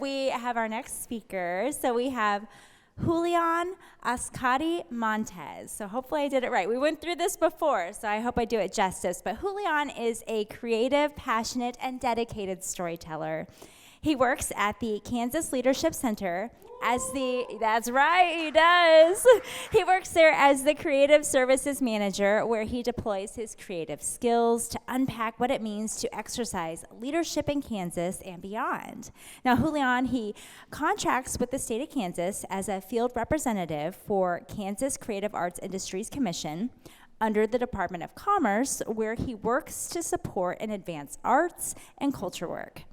We have our next speaker. So we have Julian Ascari Montes. So hopefully I did it right. We went through this before, so I hope I do it justice. But Julian is a creative, passionate, and dedicated storyteller. He works at the Kansas Leadership Center that's right, he does. He works there as the creative services manager, where he deploys his creative skills to unpack what it means to exercise leadership in Kansas and beyond. Now, Julian, he contracts with the state of Kansas as a field representative for Kansas Creative Arts Industries Commission under the Department of Commerce, where he works to support and advance arts and culture work.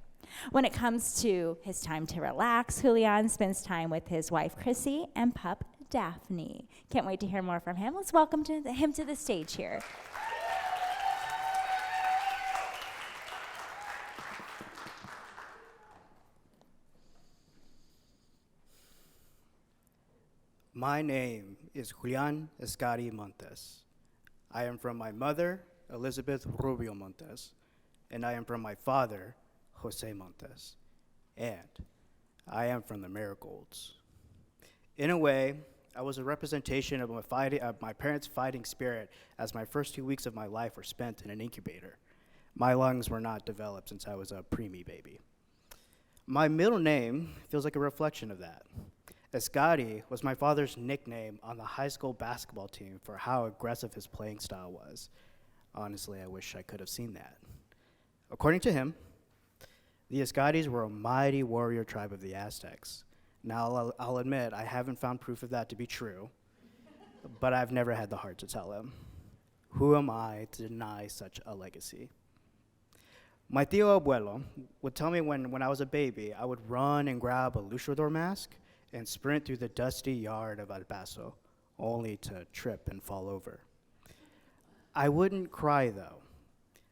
When it comes to his time to relax, Julian spends time with his wife, Chrissy, and pup, Daphne. Can't wait to hear more from him. Let's welcome him to the stage here. My name is Julian Ascari Montes. I am from my mother, Elizabeth Rubio Montes, and I am from my father, Jose Montes, and I am from the Marigolds. In a way, I was a representation of my parents' fighting spirit, as my first 2 weeks of my life were spent in an incubator. My lungs were not developed since I was a preemie baby. My middle name feels like a reflection of that. Ascari was my father's nickname on the high school basketball team for how aggressive his playing style was. Honestly, I wish I could have seen that. According to him, the Ascaris were a mighty warrior tribe of the Aztecs. Now, I'll admit, I haven't found proof of that to be true, but I've never had the heart to tell him. Who am I to deny such a legacy? My tío abuelo would tell me when I was a baby, I would run and grab a luchador mask and sprint through the dusty yard of El Paso, only to trip and fall over. I wouldn't cry, though.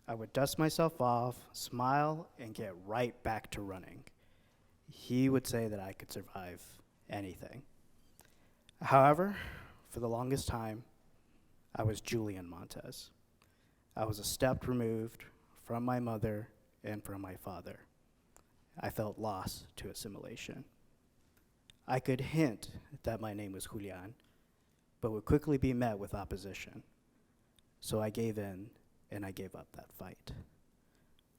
I would dust myself off, smile, and get right back to running. He would say that I could survive anything. However, for the longest time, I was Julian Montes. I was a step removed from my mother and from my father. I felt lost to assimilation. I could hint that my name was Julian, but would quickly be met with opposition. So I gave in, and I gave up that fight.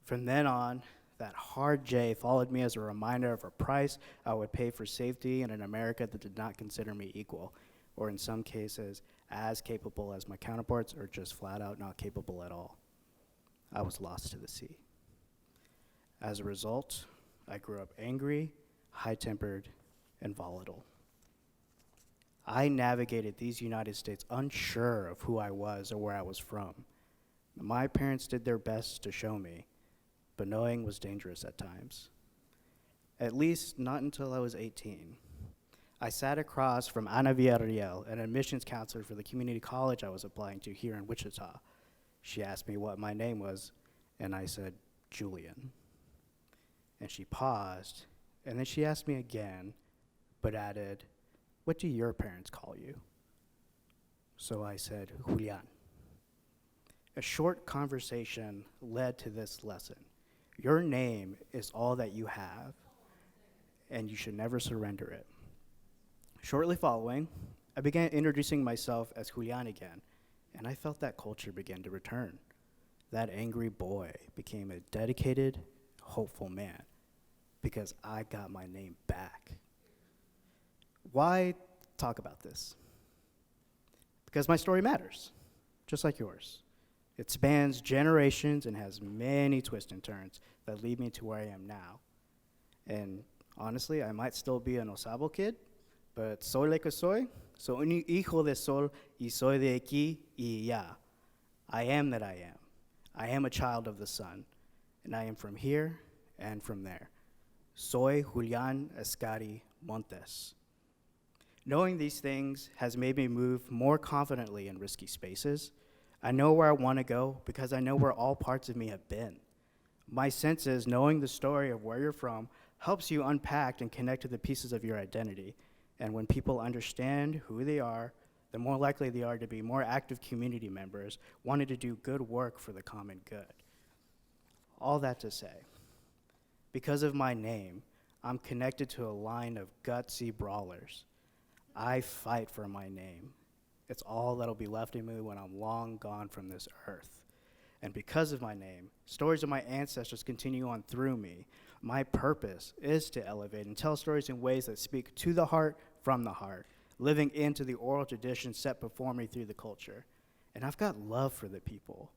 From then on, that hard J followed me as a reminder of a price I would pay for safety in an America that did not consider me equal, or in some cases, as capable as my counterparts, or just flat out not capable at all. I was lost to the sea. As a result, I grew up angry, high-tempered, and volatile. I navigated these United States unsure of who I was or where I was from. My parents did their best to show me, but knowing was dangerous at times. At least not until I was 18. I sat across from Ana Villarreal, an admissions counselor for the community college I was applying to here in Wichita. She asked me what my name was, and I said, Julian. And she paused, and then she asked me again, but added, what do your parents call you? So I said, Julian. A short conversation led to this lesson. Your name is all that you have, and you should never surrender it. Shortly following, I began introducing myself as Julian again, and I felt that culture begin to return. That angry boy became a dedicated, hopeful man, because I got my name back. Why talk about this? Because my story matters, just like yours. It spans generations and has many twists and turns that lead me to where I am now. And honestly, I might still be an Osabo kid, but soy lo que soy un hijo de sol y soy de aquí y allá. I am that I am. I am a child of the sun, and I am from here and from there. Soy Julian Ascari Montes. Knowing these things has made me move more confidently in risky spaces. I know where I want to go because I know where all parts of me have been. My sense is knowing the story of where you're from helps you unpack and connect to the pieces of your identity. And when people understand who they are, the more likely they are to be more active community members wanting to do good work for the common good. All that to say, because of my name, I'm connected to a line of gutsy brawlers. I fight for my name. It's all that'll be left of me when I'm long gone from this earth. And because of my name, stories of my ancestors continue on through me. My purpose is to elevate and tell stories in ways that speak to the heart from the heart, living into the oral tradition set before me through the culture. And I've got love for the people.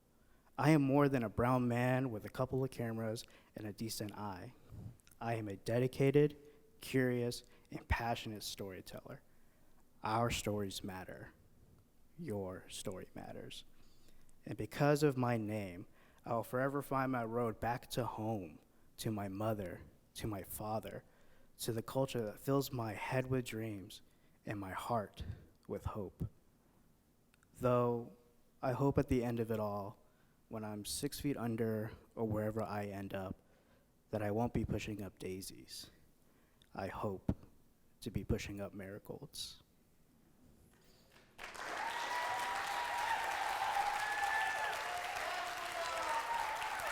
I am more than a brown man with a couple of cameras and a decent eye. I am a dedicated, curious, and passionate storyteller. Our stories matter. Your story matters. And because of my name, I will forever find my road back to home, to my mother, to my father, to the culture that fills my head with dreams and my heart with hope. Though I hope at the end of it all, when I'm 6 feet under or wherever I end up, that I won't be pushing up daisies. I hope to be pushing up marigolds.